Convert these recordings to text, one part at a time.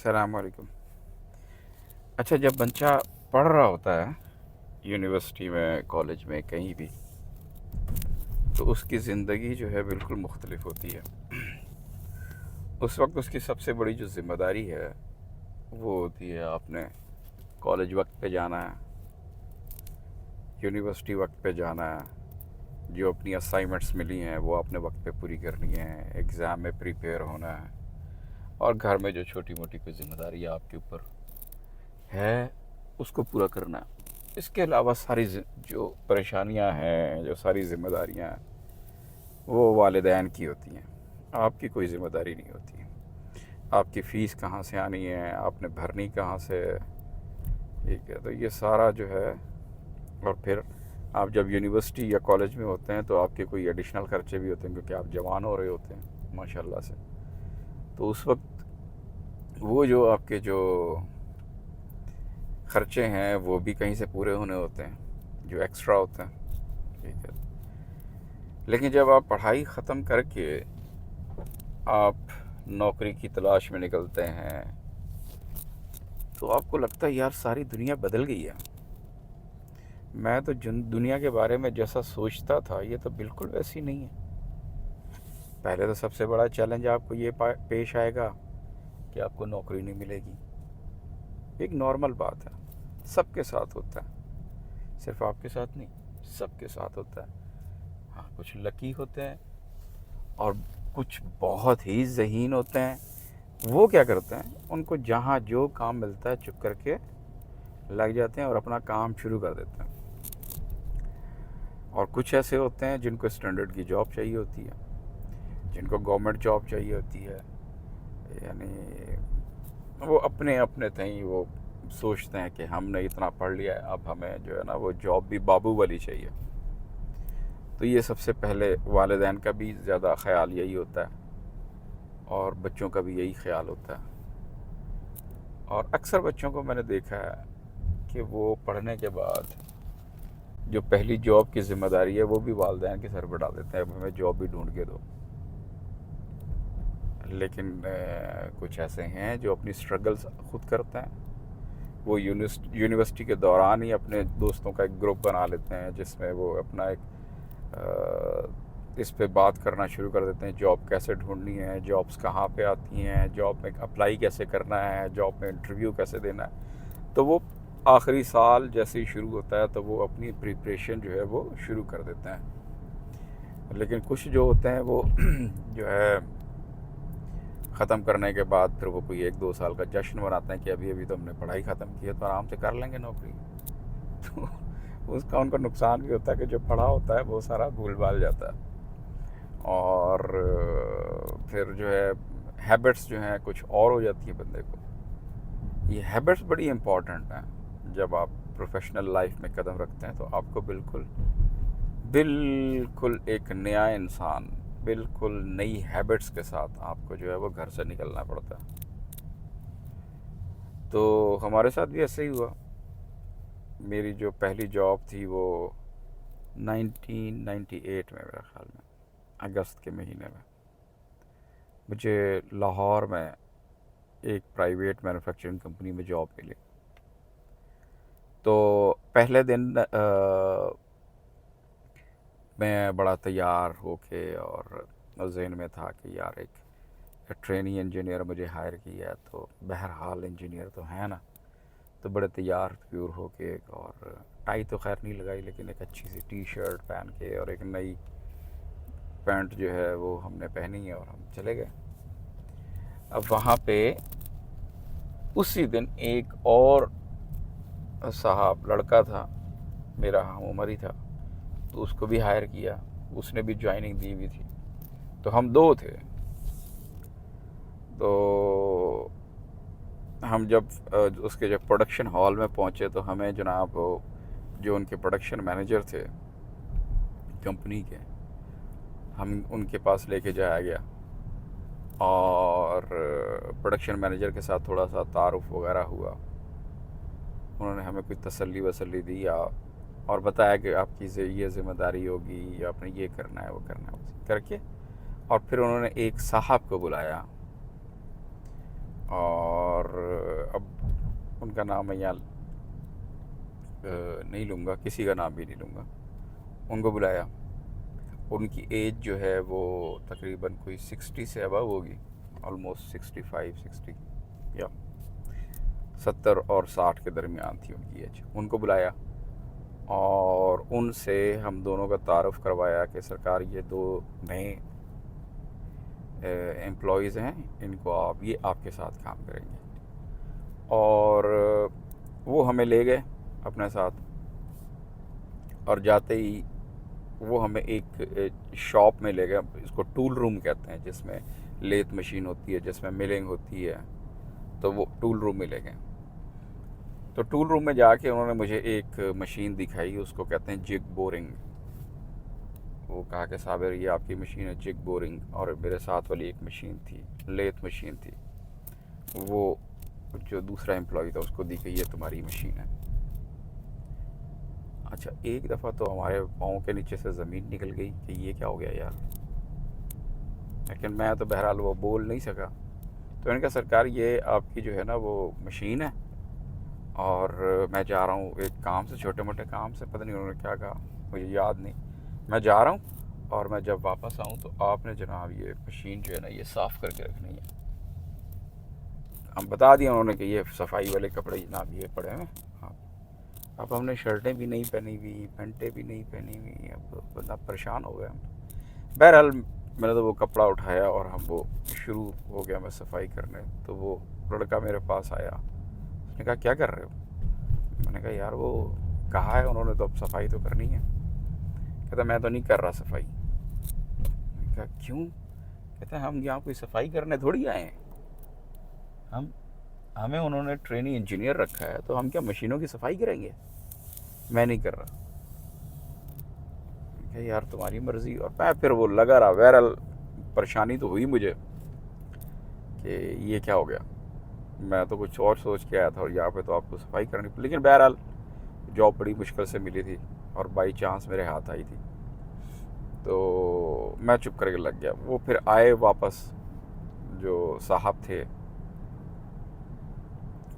अस्सलाम वालेकुम। अच्छा, जब बच्चा पढ़ रहा होता है यूनिवर्सिटी में, कॉलेज में, कहीं भी, तो उसकी ज़िंदगी जो है बिल्कुल मुख्तलिफ होती है। उस वक्त उसकी सबसे बड़ी जो ज़िम्मेदारी है वो होती है, आपने कॉलेज वक्त पे जाना है, यूनिवर्सिटी वक्त पे जाना है, जो अपनी असाइनमेंट्स मिली हैं वो आपने वक्त पे पूरी करनी है, एग्ज़ाम में प्रिपेयर होना है, और घर में जो छोटी मोटी कोई ज़िम्मेदारी आपके ऊपर है उसको पूरा करना है। इसके अलावा सारी जो परेशानियां हैं, जो सारी ज़िम्मेदारियां हैं, वो वालिदैन की होती हैं। आपकी कोई ज़िम्मेदारी नहीं होती। आपकी फ़ीस कहाँ से आनी है, आपने भरनी कहाँ से, ठीक है। तो ये सारा जो है, और फिर आप जब यूनिवर्सिटी या कॉलेज में होते हैं तो आपके कोई एडिशनल खर्चे भी होते हैं, क्योंकि आप जवान हो रहे होते हैं माशाल्लाह से। तो उस वक्त वो जो आपके जो खर्चे हैं वो भी कहीं से पूरे होने होते हैं, जो एक्स्ट्रा होते हैं, ठीक है। लेकिन जब आप पढ़ाई ख़त्म करके आप नौकरी की तलाश में निकलते हैं तो आपको लगता है यार सारी दुनिया बदल गई है। मैं तो दुनिया के बारे में जैसा सोचता था ये तो बिल्कुल वैसी नहीं है। पहले तो सबसे बड़ा चैलेंज आपको ये पेश आएगा कि आपको नौकरी नहीं मिलेगी। एक नॉर्मल बात है, सबके साथ होता है, सिर्फ आपके साथ नहीं, सबके साथ होता है। हाँ, कुछ लकी होते हैं और कुछ बहुत ही ज़हीन होते हैं। वो क्या करते हैं, उनको जहाँ जो काम मिलता है चुप करके लग जाते हैं और अपना काम शुरू कर देते हैं। और कुछ ऐसे होते हैं जिनको स्टैंडर्ड की जॉब चाहिए होती है, जिनको गवर्नमेंट जॉब चाहिए होती है, यानी वो अपने अपने तहीं वो सोचते हैं कि हमने इतना पढ़ लिया है, अब हमें जो है ना वो जॉब भी बाबू वाली चाहिए। तो ये सबसे पहले वालिदैन का भी ज़्यादा ख्याल यही होता है और बच्चों का भी यही ख्याल होता है। और अक्सर बच्चों को मैंने देखा है कि वो पढ़ने के बाद जो पहली जॉब की ज़िम्मेदारी है वो भी वालिदैन के सर पर डाल देते हैं, अब हमें जॉब भी ढूंढ के दो। लेकिन कुछ ऐसे हैं जो अपनी स्ट्रगल्स खुद करते हैं। वो यूनिवर्सिटी के दौरान ही अपने दोस्तों का एक ग्रुप बना लेते हैं जिसमें वो अपना एक इस पे बात करना शुरू कर देते हैं, जॉब कैसे ढूंढनी है, जॉब्स कहाँ पे आती हैं, जॉब में अप्लाई कैसे करना है, जॉब में इंटरव्यू कैसे देना है। तो वो आखिरी साल जैसे ही शुरू होता है तो वो अपनी प्रिपरेशन जो है वो शुरू कर देते हैं। लेकिन कुछ जो होते हैं वो जो है ख़त्म करने के बाद फिर वो कोई 1-2 साल का जश्न मनाते हैं कि अभी अभी तो हमने पढ़ाई ख़त्म की है तो आराम से कर लेंगे नौकरी। तो उसका उनको नुकसान भी होता है कि जो पढ़ा होता है वो सारा भूल भाल जाता है। और फिर जो है हैबिट्स जो हैं कुछ और हो जाती है बंदे को। ये हैबिट्स बड़ी इम्पॉर्टेंट हैं। जब आप प्रोफेशनल लाइफ में कदम रखते हैं तो आपको बिल्कुल बिल्कुल एक नया इंसान, बिल्कुल नई हैबिट्स के साथ आपको जो है वो घर से निकलना पड़ता है। तो हमारे साथ भी ऐसे ही हुआ। मेरी जो पहली जॉब थी वो 1998 में, मेरे ख्याल में अगस्त के महीने में, मुझे लाहौर में एक प्राइवेट मैन्युफैक्चरिंग कंपनी में जॉब मिली। तो पहले दिन मैं बड़ा तैयार होके और जहन में था कि यार एक ट्रेनी इंजीनियर मुझे हायर किया है तो बहरहाल इंजीनियर तो है ना। तो बड़े तैयार प्यूर होके, और टाई तो खैर नहीं लगाई लेकिन एक अच्छी सी टी शर्ट पहन के और एक नई पैंट जो है वो हमने पहनी है और हम चले गए। अब वहाँ पे उसी दिन एक और साहब लड़का था, मेरा हम उम्र ही था, तो उसको भी हायर किया, उसने भी ज्वाइनिंग दी हुई थी, तो हम दो थे। तो हम जब उसके जब प्रोडक्शन हॉल में पहुँचे तो हमें जनाब जो उनके प्रोडक्शन मैनेजर थे कंपनी के, हम उनके पास लेके जाया गया और प्रोडक्शन मैनेजर के साथ थोड़ा सा तारुफ वगैरह हुआ। उन्होंने हमें कुछ तसल्ली वसल्ली दी और बताया कि आपकी ये ज़िम्मेदारी होगी, आपने ये करना है वो करना है करके। और फिर उन्होंने एक साहब को बुलाया और अब उनका नाम मैं यहाँ नहीं लूँगा, किसी का नाम भी नहीं लूँगा। उनको बुलाया। उनकी एज जो है वो तकरीबन कोई 60 से अबव होगी, ऑलमोस्ट 65 60, या 70 और 60 के दरमियान थी उनकी एज। उनको बुलाया और उनसे हम दोनों का तारुफ़ करवाया कि सरकार ये 2 नए एम्प्लॉइज़ हैं, इनको ये आपके साथ काम करेंगे। और वो हमें ले गए अपने साथ, और जाते ही वो हमें एक शॉप में ले गए, इसको टूल रूम कहते हैं, जिसमें लेथ मशीन होती है, जिसमें मिलिंग होती है, तो वो टूल रूम में ले गए। तो टूल रूम में जाके उन्होंने मुझे एक मशीन दिखाई, उसको कहते हैं जिग बोरिंग। वो कहा कि साबिर ये आपकी मशीन है जिग बोरिंग। और मेरे साथ वाली एक मशीन थी, लेथ मशीन थी, वो जो दूसरा एम्प्लॉय था उसको दी कि ये तुम्हारी मशीन है। अच्छा, एक दफ़ा तो हमारे पाँव के नीचे से ज़मीन निकल गई कि ये क्या हो गया यार। लेकिन मैं तो बहरहाल वो बोल नहीं सका। तो मैंने कहा सरकार ये आपकी जो है ना वो मशीन है, और मैं जा रहा हूँ एक काम से, छोटे मोटे काम से, पता नहीं उन्होंने क्या कहा, मुझे याद नहीं। मैं जा रहा हूँ और मैं जब वापस आऊँ तो आपने जनाब ये मशीन जो है ना ये साफ़ करके रखनी है। हम बता दिया उन्होंने कि ये सफाई वाले कपड़े जनाब ये पड़े हैं। हाँ, अब हमने शर्टें भी नहीं पहनी हुई, पैंटें भी नहीं पहनी हुई, अब बंदा परेशान हो गया। बहरहाल मैंने तो वो कपड़ा उठाया और हम वो शुरू हो गया मैं सफाई करने। तो वो लड़का मेरे पास आया, उसने कहा क्या कर रहे हो? मैंने कहा यार वो कहा है उन्होंने तो अब सफाई तो करनी है। कहता मैं तो नहीं कर रहा सफाई। मैंने कहा क्यों? कहता हम यहाँ कोई सफाई करने थोड़ी आए हैं, हम हमें उन्होंने ट्रेनी इंजीनियर रखा है, तो हम क्या मशीनों की सफाई करेंगे? मैं नहीं कर रहा। यार तुम्हारी मर्ज़ी। और मैं फिर वो लगा रहा। बहरहाल परेशानी तो हुई मुझे कि ये क्या हो गया, मैं तो कुछ और सोच के आया था और यहाँ पे तो आपको सफाई करनी। लेकिन बहरहाल जॉब बड़ी मुश्किल से मिली थी और बाई चांस मेरे हाथ आई थी, तो मैं चुप करके लग गया। वो फिर आए वापस, जो साहब थे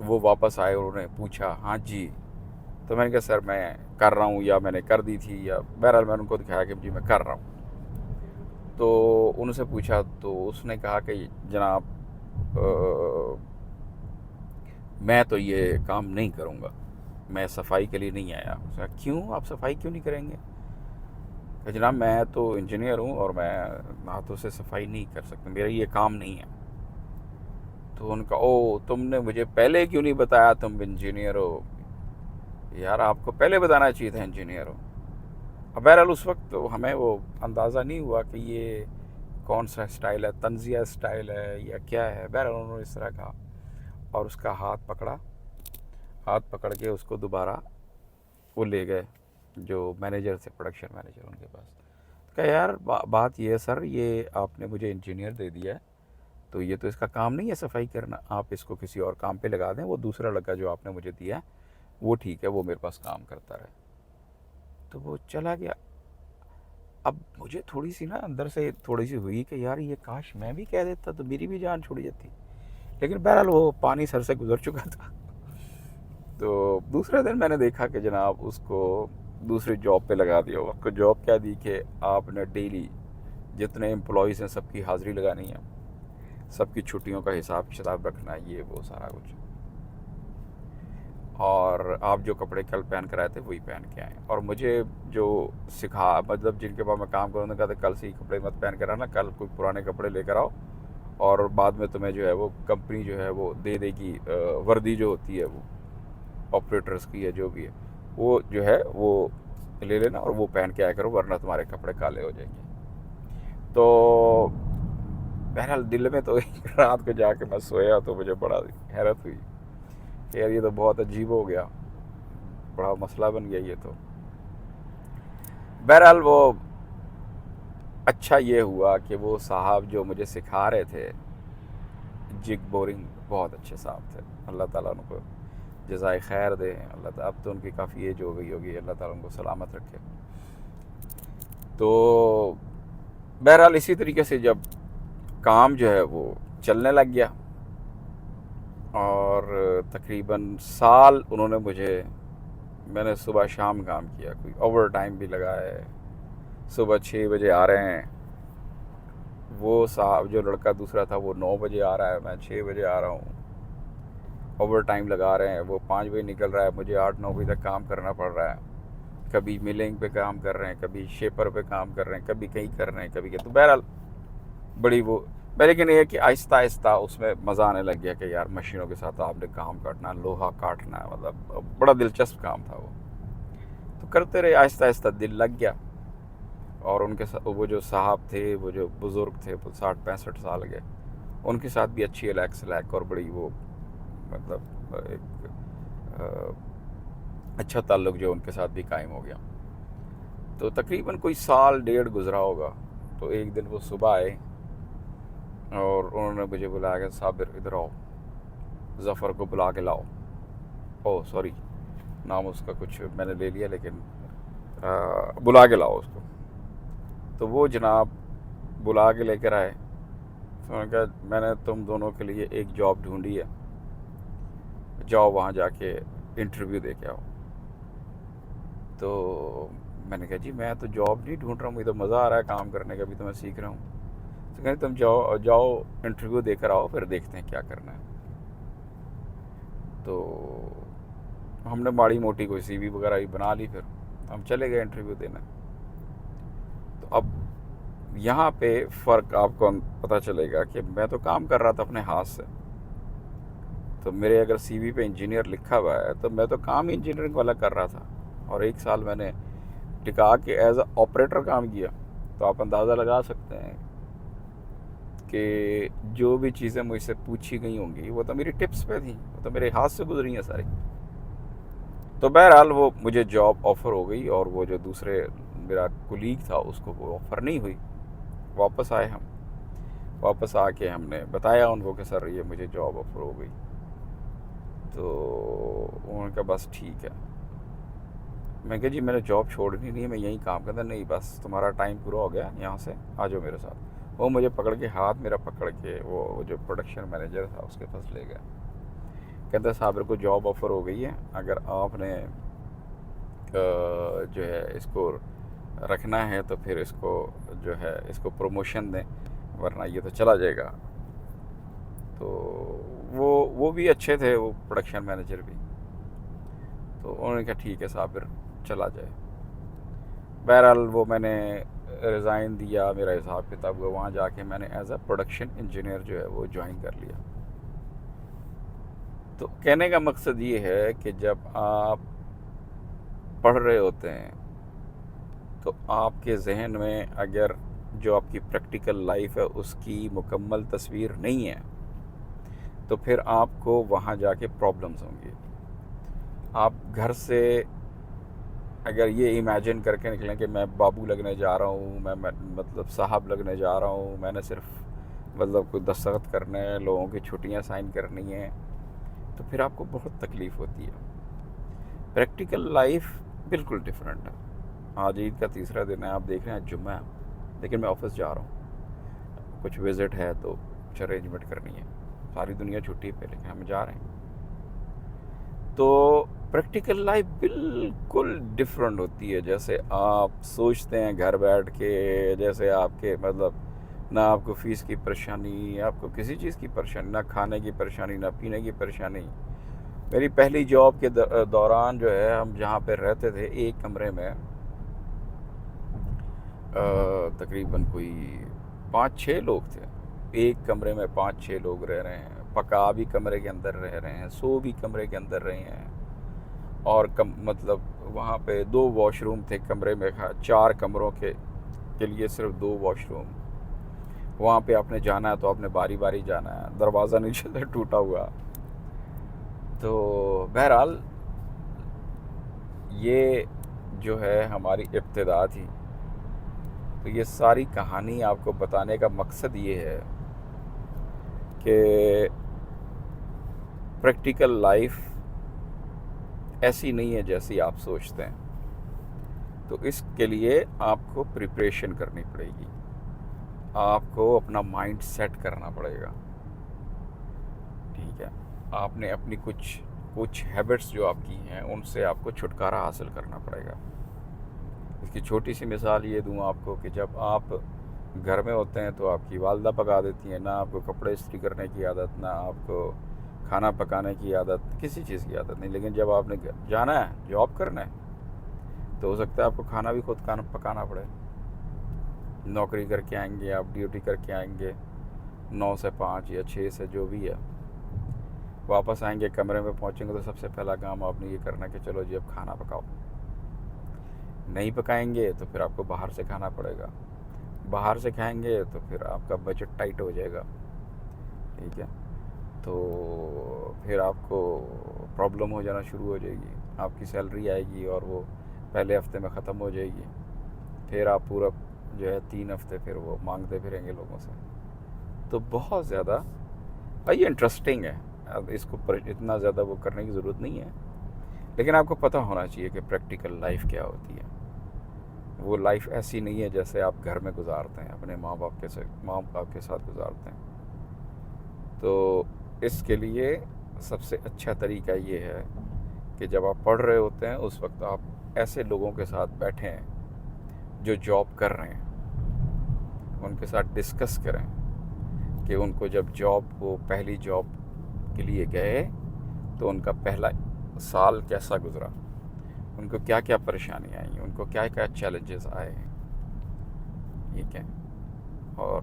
वो वापस आए, उन्होंने पूछा हाँ जी। तो मैंने कहा सर मैं कर रहा हूँ, या मैंने कर दी थी, या बहरहाल मैंने उनको दिखाया कि जी मैं कर रहा हूँ। तो उनसे पूछा तो उसने कहा कि जनाब मैं तो ये काम नहीं करूँगा, मैं सफाई के लिए नहीं आया। उसने कहा क्यों, आप सफाई क्यों नहीं करेंगे? कहा जनाब मैं तो इंजीनियर हूँ और मैं हाथों से सफाई नहीं कर सकता, मेरा ये काम नहीं है। तो उनका ओ तुमने मुझे पहले क्यों नहीं बताया तुम इंजीनियर हो? यार आपको पहले बताना चाहिए था इंजीनियर हो। अब बहरहाल उस वक्त तो हमें वो अंदाज़ा नहीं हुआ कि ये कौन सा स्टाइल है, तंजिया स्टाइल है या क्या है। बहरहाल उन्होंने इस तरह कहा और उसका हाथ पकड़ा, हाथ पकड़ के उसको दोबारा वो ले गए जो मैनेजर थे, प्रोडक्शन मैनेजर, उनके पास। तो कहा यार बात ये है सर, ये आपने मुझे इंजीनियर दे दिया है, तो ये तो इसका काम नहीं है सफाई करना, आप इसको किसी और काम पे लगा दें, वो दूसरा लड़का जो आपने मुझे दिया है वो ठीक है, वो मेरे पास काम करता रहे। तो वो चला गया। अब मुझे थोड़ी सी ना अंदर से थोड़ी सी हुई कि यार ये काश मैं भी कह देता तो मेरी भी जान छुड़ जाती। लेकिन बहरहाल वो पानी सर से गुजर चुका था। तो दूसरे दिन मैंने देखा कि जनाब उसको दूसरी जॉब पे लगा दिया। उसको जॉब क्या दी कि आपने डेली जितने एम्प्लॉयज़ हैं सबकी हाज़िरी लगानी है, सबकी छुट्टियों का हिसाब किताब रखना है, ये वो सारा कुछ। और आप जो कपड़े कल पहन कर आए थे वही पहन के आए। और मुझे जो सिखा, मतलब जिनके पास मैं काम करूँ, कहते कल से ही कपड़े मत पहन कर आना, कल कोई पुराने कपड़े लेकर आओ और बाद में तुम्हें जो है वो कंपनी जो है वो दे देगी वर्दी जो होती है वो ऑपरेटर्स की है जो भी है, वो जो है वो ले लेना और वो पहन के आया करो, वरना तुम्हारे कपड़े काले हो जाएंगे। तो बहरहाल दिल में तो रात को जाके मैं सोया तो मुझे बड़ा हैरत हुई कि यार ये तो बहुत अजीब हो गया, बड़ा मसला बन गया ये तो। बहरहाल वो अच्छा ये हुआ कि वो साहब जो मुझे सिखा रहे थे जिग बोरिंग, बहुत अच्छे साहब थे। अल्लाह ताला उनको जज़ाए खैर दे। अल्लाह ताला, अब तो उनकी काफ़ी एज हो गई होगी, अल्लाह ताला उनको सलामत रखे। तो बहरहाल इसी तरीके से जब काम जो है वो चलने लग गया, और तकरीबन साल उन्होंने मुझे, मैंने सुबह शाम काम किया, कोई ओवर टाइम भी लगा है। सुबह 6 बजे आ रहे हैं, वो साहब जो लड़का दूसरा था वो 9 बजे आ रहा है, मैं 6 बजे आ रहा हूँ। ओवर टाइम लगा रहे हैं, वो 5 बजे निकल रहा है, मुझे 8-9 बजे तक काम करना पड़ रहा है। कभी मिलिंग पे काम कर रहे हैं, कभी शेपर पे काम कर रहे हैं, कभी कहीं कर रहे हैं, कभी कहीं। तो बहरहाल बड़ी वो, लेकिन ये है कि आहिस्ता आहिस्ता उसमें मज़ा आने लग गया कि यार मशीनों के साथ आपने काम काटना, लोहा काटना, मतलब बड़ा दिलचस्प काम था वो। तो करते रहे, आहिस्ता आहिस्ता दिल लग गया। और उनके साथ वो जो साहब थे, वो जो बुज़ुर्ग थे, वो 60-65 साल के, उनके साथ भी अच्छी अलैक सलैक और बड़ी वो, मतलब एक अच्छा ताल्लुक़ जो उनके साथ भी कायम हो गया। तो तकरीबन कोई साल डेढ़ गुज़रा होगा। तो एक दिन वो सुबह आए और उन्होंने मुझे बुलाया कि साबिर इधर आओ, ज़फ़र को बुला के लाओ। ओह सॉरी, नाम उसका कुछ मैंने ले लिया, लेकिन बुला के लाओ उसको। तो वो जनाब बुला के लेकर आए। तो मैंने कहा मैंने तुम दोनों के लिए एक जॉब ढूंढी है, जाओ वहाँ जाके इंटरव्यू दे के आओ। तो मैंने कहा जी मैं तो जॉब नहीं ढूंढ रहा हूँ, मुझे तो मज़ा आ रहा है काम करने का, अभी तो मैं सीख रहा हूँ। तो कहते तुम जाओ जाओ इंटरव्यू देकर आओ, फिर देखते हैं क्या करना है। तो हमने माड़ी मोटी कोई सीवी वगैरह ही बना ली, फिर हम चले गए इंटरव्यू देने। तो अब यहाँ पे फ़र्क आपको पता चलेगा कि मैं तो काम कर रहा था अपने हाथ से। तो मेरे अगर सीवी पे इंजीनियर लिखा हुआ है तो मैं तो काम इंजीनियरिंग वाला कर रहा था। और एक साल मैंने टिका के एज अ ऑपरेटर काम किया। तो आप अंदाज़ा लगा सकते हैं कि जो भी चीज़ें मुझसे पूछी गई होंगी वो तो मेरी टिप्स पे थी, वो तो मेरे हाथ से गुजरी हैं सारी। तो बहरहाल वो मुझे जॉब ऑफ़र हो गई, और वो जो दूसरे मेरा कुलीग था उसको वो ऑफ़र नहीं हुई। वापस आए हम, वापस आके हमने बताया उनको कि सर ये मुझे जॉब ऑफ़र हो गई। तो उन्होंने कहा बस ठीक है। मैं कहा जी मैंने जॉब छोड़नी नहीं है, मैं यहीं काम करता। नहीं बस तुम्हारा टाइम पूरा हो गया, यहाँ से आ जाओ मेरे साथ। वो मुझे पकड़ के, हाथ मेरा पकड़ के, वो जो प्रोडक्शन मैनेजर था उसके पास ले गया। कहता साबिर को जॉब ऑफ़र हो गई है, अगर आपने जो है इसको रखना है तो फिर इसको जो है इसको प्रमोशन दें, वरना ये तो चला जाएगा। तो वो भी अच्छे थे, वो प्रोडक्शन मैनेजर भी। तो उन्होंने कहा ठीक है साबिर चला जाए। बहरहाल वो मैंने रिज़ाइन दिया, मेरा हिसाब किताब हुआ, वहाँ जाके मैंने एज अ प्रोडक्शन इंजीनियर जो है वो ज्वाइन कर लिया। तो कहने का मकसद ये है कि जब आप पढ़ रहे होते हैं तो आपके जहन में अगर जो आपकी प्रैक्टिकल लाइफ है उसकी मुकम्मल तस्वीर नहीं है तो फिर आपको वहाँ जाके प्रॉब्लम्स होंगी। आप घर से अगर ये इमेजिन करके निकलें कि मैं बाबू लगने जा रहा हूँ, मैं मतलब साहब लगने जा रहा हूँ, मैंने सिर्फ मतलब कोई दस्तखत करने हैं, लोगों की छुट्टियाँ साइन करनी हैं, तो फिर आपको बहुत तकलीफ़ होती है। प्रैक्टिकल लाइफ बिल्कुल डिफरेंट है। आज ईद का तीसरा दिन है, आप देख रहे हैं जुम्मा है, लेकिन मैं ऑफिस जा रहा हूँ, कुछ विज़िट है तो कुछ अरेंजमेंट करनी है, सारी दुनिया छुट्टी पे लेकिन हम जा रहे हैं। तो प्रैक्टिकल लाइफ बिल्कुल डिफरेंट होती है। जैसे आप सोचते हैं घर बैठ के, जैसे आपके मतलब ना आपको फ़ीस की परेशानी, आपको किसी चीज़ की परेशानी, ना खाने की परेशानी, ना पीने की परेशानी। मेरी पहली जॉब के दौरान जो है हम जहाँ पे रहते थे एक कमरे में तकरीबन कोई 5-6 लोग थे। एक कमरे में 5-6 लोग रह रहे हैं, पका भी कमरे के अंदर रह रहे हैं, सो भी कमरे के अंदर रहे हैं। और मतलब वहाँ पे 2 वॉशरूम थे कमरे में, 4 कमरों के लिए सिर्फ 2 वॉशरूम। वहाँ पे आपने जाना है तो आपने बारी बारी जाना है, दरवाज़ा नीचे से टूटा हुआ। तो बहरहाल ये जो है हमारी इब्तिदा थी। तो ये सारी कहानी आपको बताने का मकसद ये है कि प्रैक्टिकल लाइफ ऐसी नहीं है जैसी आप सोचते हैं। तो इसके लिए आपको प्रिपरेशन करनी पड़ेगी, आपको अपना माइंड सेट करना पड़ेगा, ठीक है। आपने अपनी कुछ कुछ हैबिट्स जो आपकी हैं उनसे आपको छुटकारा हासिल करना पड़ेगा। इसकी छोटी सी मिसाल ये दूँ आपको कि जब आप घर में होते हैं तो आपकी वालदा पका देती हैं, ना आपको कपड़े इस्त्री करने की आदत, ना आपको खाना पकाने की आदत, किसी चीज़ की आदत नहीं। लेकिन जब आपने जाना है जॉब करना है तो हो सकता है आपको खाना भी खुद खाना पकाना पड़े। नौकरी करके आएंगे आप, ड्यूटी करके आएंगे 9 से 5 या 6 से जो भी है, वापस आएंगे कमरे में पहुंचेंगे तो सबसे पहला काम आपने ये करना कि चलो जी अब खाना पकाओ। नहीं पकाएंगे तो फिर आपको बाहर से खाना पड़ेगा, बाहर से खाएंगे तो फिर आपका बजट टाइट हो जाएगा, ठीक है। तो फिर आपको प्रॉब्लम हो जाना शुरू हो जाएगी, आपकी सैलरी आएगी और वो पहले हफ्ते में ख़त्म हो जाएगी। फिर आप पूरा जो है 3 हफ्ते फिर वो मांगते फिरेंगे लोगों से। तो बहुत ज़्यादा भाई ये इंटरेस्टिंग है, अब इसको इतना ज़्यादा वो करने की ज़रूरत नहीं है, लेकिन आपको पता होना चाहिए कि प्रैक्टिकल लाइफ क्या होती है। वो लाइफ ऐसी नहीं है जैसे आप घर में गुजारते हैं, अपने माँ बाप के साथ गुजारते हैं। तो इसके लिए सबसे अच्छा तरीका ये है कि जब आप पढ़ रहे होते हैं उस वक्त आप ऐसे लोगों के साथ बैठें जो जॉब कर रहे हैं, उनके साथ डिस्कस करें कि उनको जब वो पहली जॉब के लिए गए तो उनका पहला साल कैसा गुजरा, उनको क्या क्या परेशानियाँ आई, उनको क्या क्या चैलेंजेस आए, ठीक है। और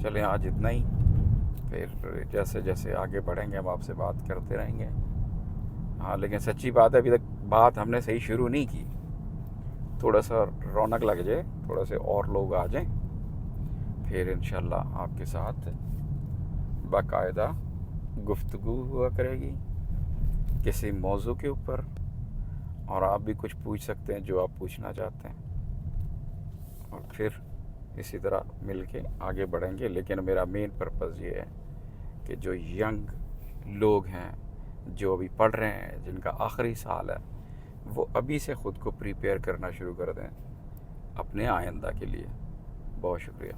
चलें आज इतना ही, फिर जैसे जैसे आगे बढ़ेंगे हम आपसे बात करते रहेंगे। हाँ लेकिन सच्ची बात है अभी तक बात हमने सही शुरू नहीं की, थोड़ा सा रौनक लग जाए, थोड़ा से और लोग आ जाएं, फिर इंशाल्लाह आपके साथ बाकायदा गुफ्तगू हुआ करेगी किसी मौजू के ऊपर, और आप भी कुछ पूछ सकते हैं जो आप पूछना चाहते हैं, और फिर इसी तरह मिल के आगे बढ़ेंगे। लेकिन मेरा मेन पर्पज़ ये है कि जो यंग लोग हैं, जो अभी पढ़ रहे हैं, जिनका आखिरी साल है, वो अभी से ख़ुद को प्रिपेयर करना शुरू कर दें अपने आइंदा के लिए। बहुत शुक्रिया।